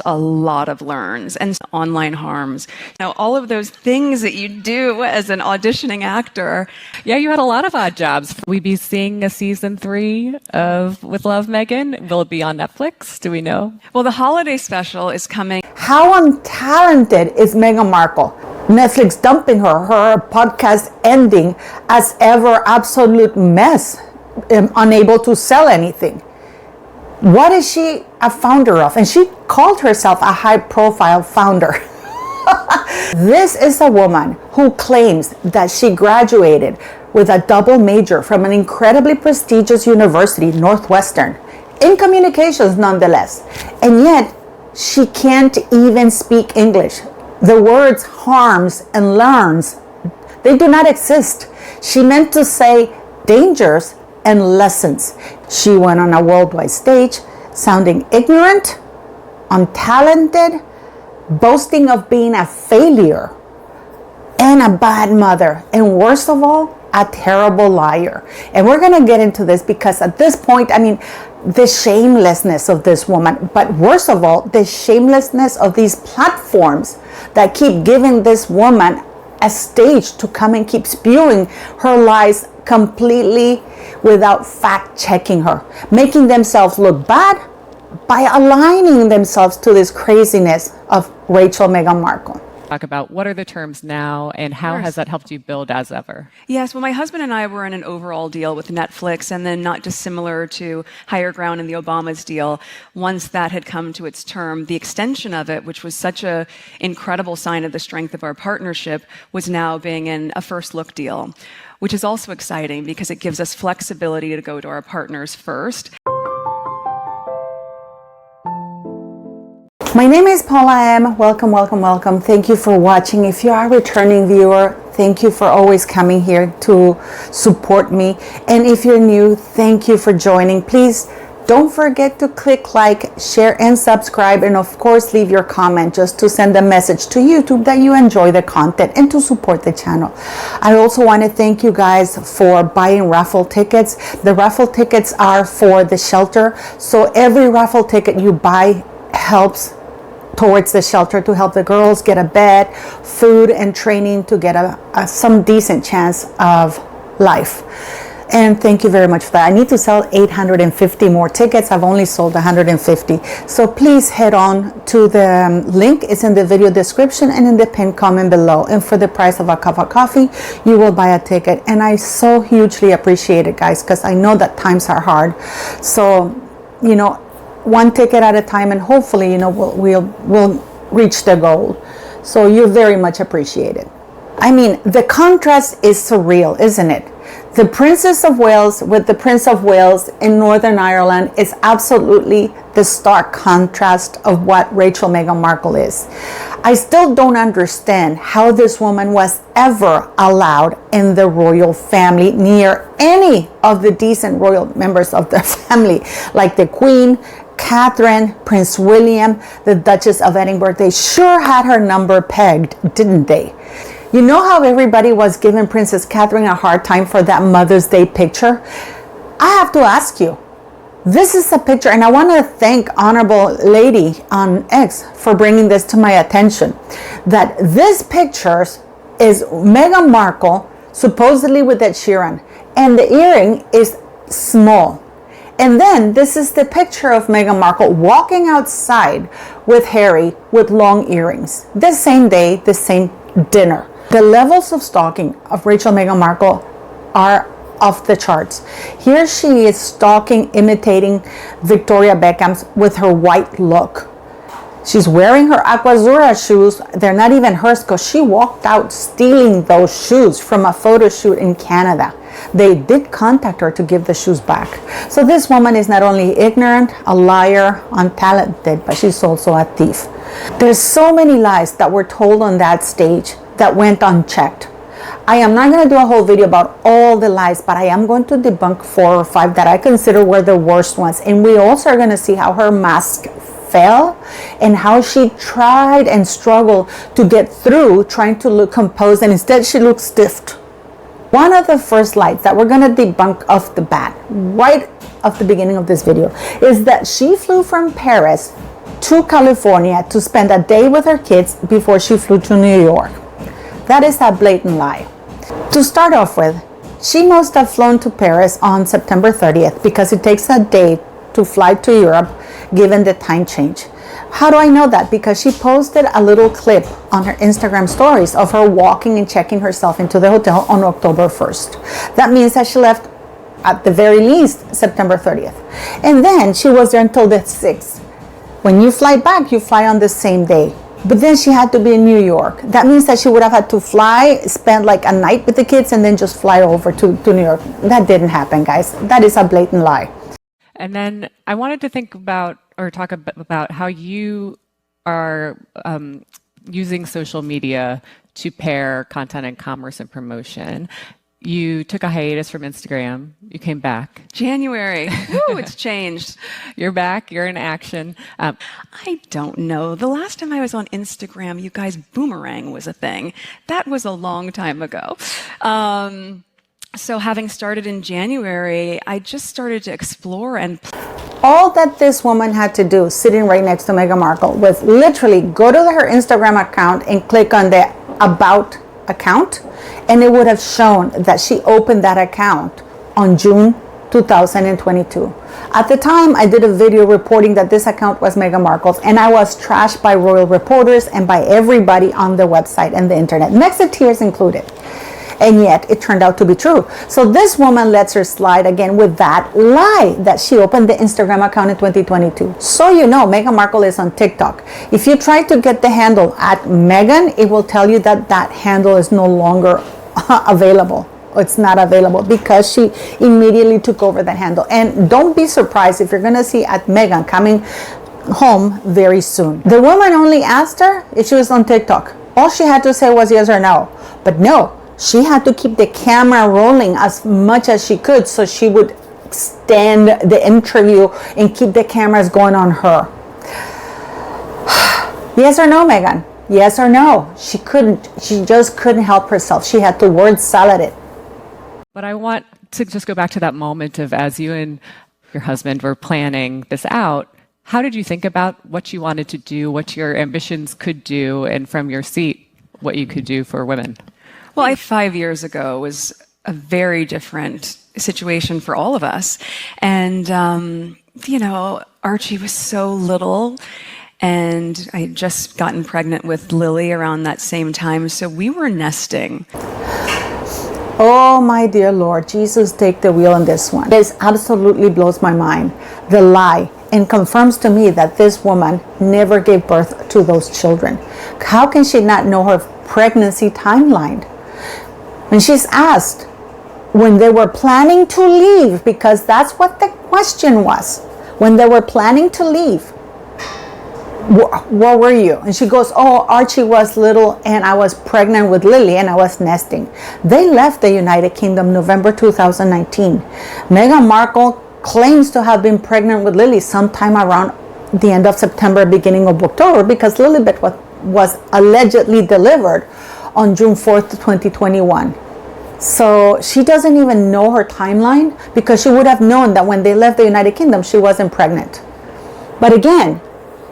a lot of learns and online harms. Now, all of those things that you do as an auditioning actor. Yeah, you had a lot of odd jobs. Will we be seeing a season 3 of With Love, Meghan? Will it be on Netflix? Do we know? Well, the holiday special is coming. How untalented is Meghan Markle? Netflix dumping her podcast ending as ever absolute mess, unable to sell anything. What is she a founder of? And she called herself a high-profile founder. This is a woman who claims that she graduated with a double major from an incredibly prestigious university, Northwestern, in communications nonetheless. And yet, she can't even speak English. The words harms and learns, they do not exist. She meant to say dangers and lessons. She went on a worldwide stage sounding ignorant, untalented, boasting of being a failure, and a bad mother, and worst of all, a terrible liar. And we're going to get into this because at this point, I mean, the shamelessness of this woman, but worst of all, the shamelessness of these platforms that keep giving this woman a stage to come and keep spewing her lies completely without fact checking her, making themselves look bad by aligning themselves to this craziness of Rachel Meghan Markle. Talk about what are the terms now and how has that helped you build as ever? Yes, well, my husband and I were in an overall deal with Netflix, and then not dissimilar to Higher Ground and the Obamas deal. Once that had come to its term, the extension of it, which was such an incredible sign of the strength of our partnership, was now being in a first look deal, which is also exciting because it gives us flexibility to go to our partners first. My name is Paula M. Welcome, welcome, welcome. Thank you for watching. If you are a returning viewer, thank you for always coming here to support me. And if you're new, thank you for joining. Please don't forget to click like, share, and subscribe. And of course, leave your comment just to send a message to YouTube that you enjoy the content and to support the channel. I also want to thank you guys for buying raffle tickets. The raffle tickets are for the shelter. So every raffle ticket you buy helps towards the shelter to help the girls get a bed, food, and training to get some decent chance of life. And thank you very much for that. I need to sell 850 more tickets. I've only sold 150. So please head on to the link. It's in the video description and in the pinned comment below. And for the price of a cup of coffee, you will buy a ticket. And I so hugely appreciate it, guys, because I know that times are hard. So, you know, one ticket at a time, and hopefully, you know, we'll reach the goal. So you're very much appreciated. I mean, the contrast is surreal, isn't it? The Princess of Wales with the Prince of Wales in Northern Ireland is absolutely the stark contrast of what Rachel Meghan Markle is. I still don't understand how this woman was ever allowed in the royal family near any of the decent royal members of the family, like the Queen, Catherine, Prince William, the Duchess of Edinburgh. They sure had her number pegged, didn't they? You know how everybody was giving Princess Catherine a hard time for that Mother's Day picture? I have to ask you, this is a picture, and I want to thank Honorable Lady on X for bringing this to my attention, that this picture is Meghan Markle supposedly with Ed Sheeran, and the earring is small. And then this is the picture of Meghan Markle walking outside with Harry with long earrings. The same day, the same dinner. The levels of stalking of Rachel Meghan Markle are off the charts. Here she is stalking, imitating Victoria Beckham's with her white look. She's wearing her Aquazzura shoes. They're not even hers because she walked out stealing those shoes from a photo shoot in Canada. They did contact her to give the shoes back. So this woman is not only ignorant, a liar, untalented, but she's also a thief. There's so many lies that were told on that stage that went unchecked. I am not going to do a whole video about all the lies, but I am going to debunk 4 or 5 that I consider were the worst ones. And we also are going to see how her mask fell and how she tried and struggled to get through trying to look composed, and instead she looked stiffed. One of the first lies that we're going to debunk off the bat, right off the beginning of this video, is that she flew from Paris to California to spend a day with her kids before she flew to New York. That is a blatant lie. To start off with, she must have flown to Paris on September 30th because it takes a day to fly to Europe given the time change. How do I know that? Because she posted a little clip on her Instagram stories of her walking and checking herself into the hotel on October 1st. That means that she left at the very least September 30th. And then she was there until the 6th. When you fly back, you fly on the same day. But then she had to be in New York. That means that she would have had to fly, spend like a night with the kids, and then just fly over to New York. That didn't happen, guys. That is a blatant lie. And then I wanted to think about or talk about how you are using social media to pair content and commerce and promotion. You took a hiatus from Instagram. You came back. January. Woo, it's changed. You're back. You're in action. I don't know. The last time I was on Instagram, you guys, boomerang was a thing. That was a long time ago. So having started in January, I just started to explore and all that this woman had to do sitting right next to Meghan Markle was literally go to her Instagram account and click on the About account, and it would have shown that she opened that account on June 2022. At the time, I did a video reporting that this account was Meghan Markle's, and I was trashed by royal reporters and by everybody on the website and the internet, next to tears included. And yet it turned out to be true. So this woman lets her slide again with that lie that she opened the Instagram account in 2022. So you know, Meghan Markle is on TikTok. If you try to get the handle at Meghan, it will tell you that that handle is no longer available. It's not available because she immediately took over that handle. And don't be surprised if you're going to see at Meghan coming home very soon. The woman only asked her if she was on TikTok. All she had to say was yes or no. But no. She had to keep the camera rolling as much as she could so she would stand the interview and keep the cameras going on her. Yes or no, Meghan? Yes or no? She couldn't. She just couldn't help herself. She had to word salad it. But I want to just go back to that moment of as you and your husband were planning this out, how did you think about what you wanted to do, what your ambitions could do, and from your seat, what you could do for women? Well, 5 years ago was a very different situation for all of us. And, you know, Archie was so little, and I had just gotten pregnant with Lily around that same time. So we were nesting. Oh, my dear Lord, Jesus, take the wheel on this one. This absolutely blows my mind. The lie, and confirms to me that this woman never gave birth to those children. How can she not know her pregnancy timeline? When she's asked when they were planning to leave, because that's what the question was, when they were planning to leave, where were you? And she goes, oh, Archie was little and I was pregnant with Lily and I was nesting. They left the United Kingdom November 2019. Meghan Markle claims to have been pregnant with Lily sometime around the end of September, beginning of October, because Lilibet was allegedly delivered on June 4th, 2021. So she doesn't even know her timeline, because she would have known that when they left the United Kingdom, she wasn't pregnant. But again,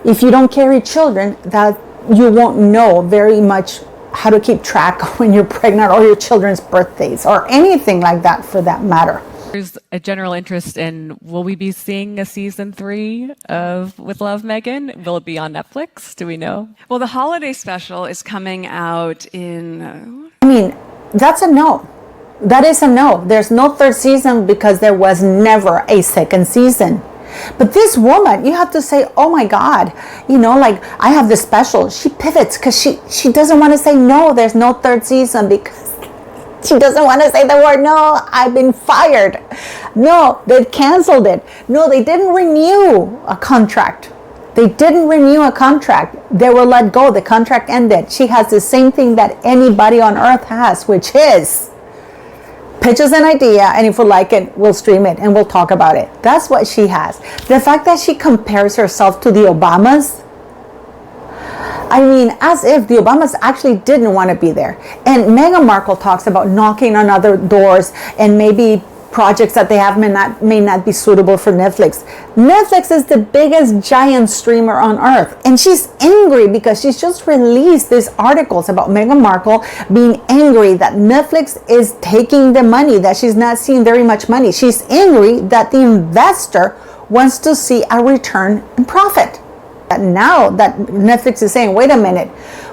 if you don't carry children, that you won't know very much how to keep track when you're pregnant or your children's birthdays or anything like that for that matter. There's a general interest in, will we be seeing a season 3 of With Love, Meghan? Will it be on Netflix? Do we know? Well, the holiday special is coming out in... I mean, that's a no. That is a no. There's no third season because there was never a second season. But this woman, you have to say, oh my God, you know, like, I have the special. She pivots because she doesn't want to say no, there's no third season, because she doesn't want to say the word no, I've been fired. No, they canceled it. No, they didn't renew a contract. They didn't renew a contract. They were let go. The contract ended. She has the same thing that anybody on earth has, which is pitch us an idea, and if we like it, we'll stream it and we'll talk about it. That's what she has. The fact that she compares herself to the Obamas, I mean, as if the Obamas actually didn't want to be there. And Meghan Markle talks about knocking on other doors and maybe projects that they have may not be suitable for Netflix. Netflix is the biggest giant streamer on earth, and she's angry because she's just released these articles about Meghan Markle being angry that Netflix is taking the money, that she's not seeing very much money. She's angry that the investor wants to see a return in profit. And now that Netflix is saying, wait a minute,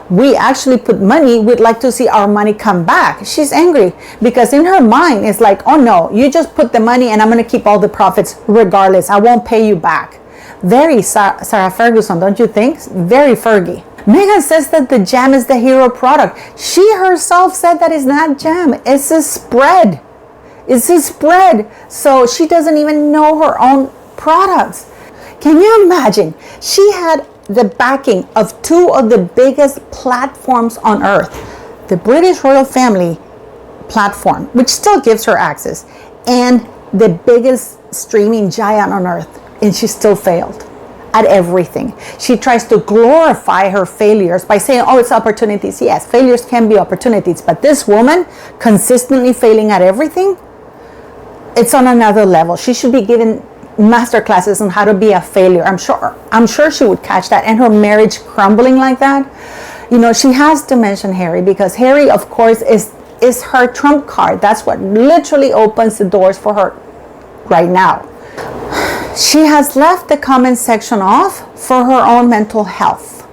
we actually put money, we'd like to see our money come back. She's angry because in her mind it's like, oh no, you just put the money and I'm going to keep all the profits regardless. I won't pay you back. Very Sarah Ferguson, don't you think? Very Fergie. Meghan says that the jam is the hero product. She herself said that it's not jam, it's a spread. It's a spread. So she doesn't even know her own products. Can you imagine? She had the backing of two of the biggest platforms on earth, the British royal family platform, which still gives her access, and the biggest streaming giant on earth, and she still failed at everything. She tries to glorify her failures by saying, oh, it's opportunities. Yes, failures can be opportunities, but this woman consistently failing at everything, it's on another level. She should be given master classes on how to be a failure. I'm sure she would catch that. And her marriage crumbling like that, you know, she has to mention Harry, because Harry, of course, is her trump card. That's what literally opens the doors for her right now. She has left the comment section off for her own mental health.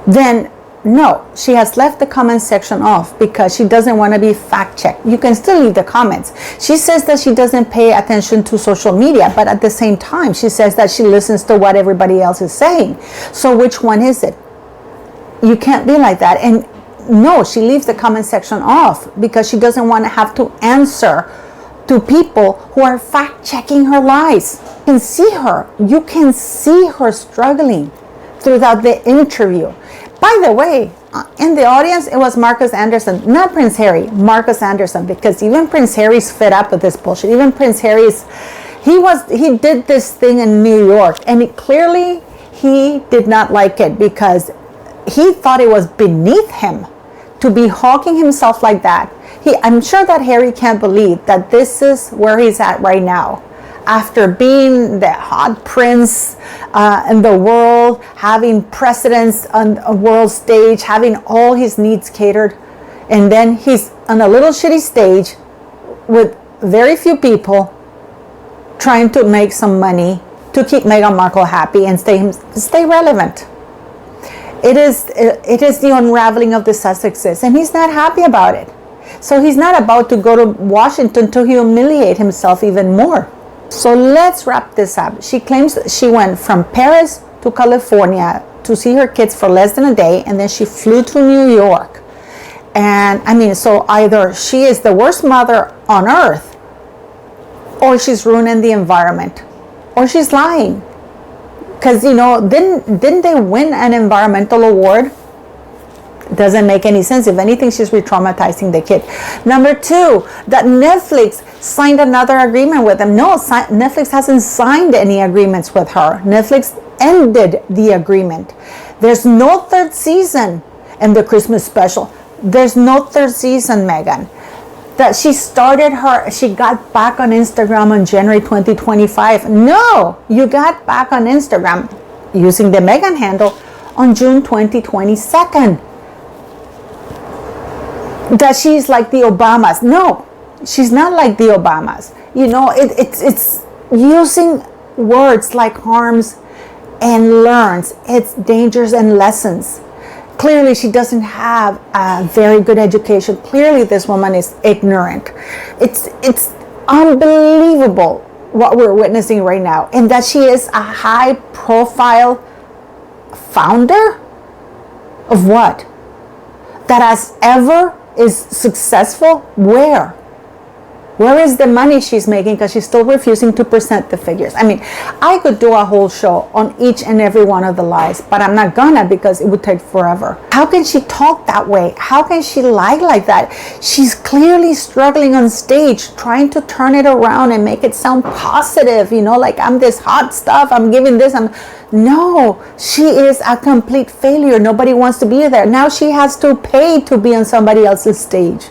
Then no, she has left the comment section off because she doesn't want to be fact-checked. You can still leave the comments. She says that she doesn't pay attention to social media, but at the same time, she says that she listens to what everybody else is saying. So which one is it? You can't be like that. And no, she leaves the comment section off because she doesn't want to have to answer to people who are fact-checking her lies. You can see her. You can see her struggling throughout the interview. By the way, in the audience, it was Marcus Anderson, not Prince Harry, Marcus Anderson, because even Prince Harry's fed up with this bullshit. Even Prince Harry's, he did this thing in New York, and he did not like it because he thought it was beneath him to be hawking himself like that. I'm sure that Harry can't believe that this is where he's at right now. After being the hot prince in the world, having precedence on a world stage, having all his needs catered, and then he's on a little shitty stage with very few people trying to make some money to keep Meghan Markle happy and stay relevant. It is the unraveling of the Sussexes, and he's not happy about it. So he's not about to go to Washington to humiliate himself even more. So let's wrap this up. She claims that she went from Paris to California to see her kids for less than a day, and then she flew to New York. And I mean, so either she is the worst mother on earth, or she's ruining the environment, or she's lying. Because, you know, didn't they win an environmental award? Doesn't make any sense. If anything, she's re-traumatizing the kid. Number two, that Netflix signed another agreement with them. No, Netflix hasn't signed any agreements with her. Netflix ended the agreement. There's no third season in the Christmas special. There's no third season, Meghan. That she got back on Instagram on January 2025. No, you got back on Instagram using the Meghan handle on June 2022. That she's like the Obamas. No, she's not like the Obamas. You know, it's using words like harms and learns. It's dangers and lessons. Clearly, she doesn't have a very good education. Clearly, this woman is ignorant. It's unbelievable what we're witnessing right now. And that she is a high-profile founder of what? That has ever is successful? Where is the money she's making? Because she's still refusing to present the figures. I mean, I could do a whole show on each and every one of the lies, but I'm not gonna, because it would take forever. How can she talk that way? How can she lie like that? She's clearly struggling on stage, trying to turn it around and make it sound positive, you know, like I'm this hot stuff, I'm giving this, no, she is a complete failure. Nobody wants to be there. Now she has to pay to be on somebody else's stage.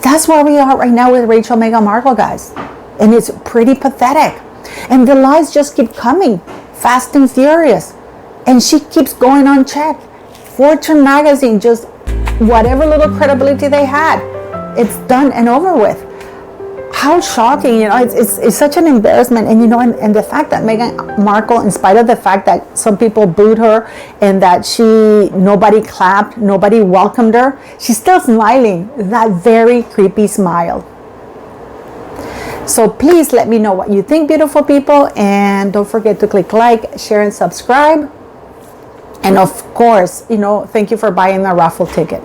That's where we are right now with Rachel Meghan Markle, guys. And it's pretty pathetic. And the lies just keep coming, fast and furious. And she keeps going unchecked. Fortune magazine, just whatever little credibility they had, it's done and over with. How shocking, it's such an embarrassment. And and the fact that Meghan Markle, in spite of the fact that some people booed her and that nobody clapped, nobody welcomed her, she's still smiling, that very creepy smile. So please let me know what you think, beautiful people, and don't forget to click like, share, and subscribe. And of course, thank you for buying the raffle ticket.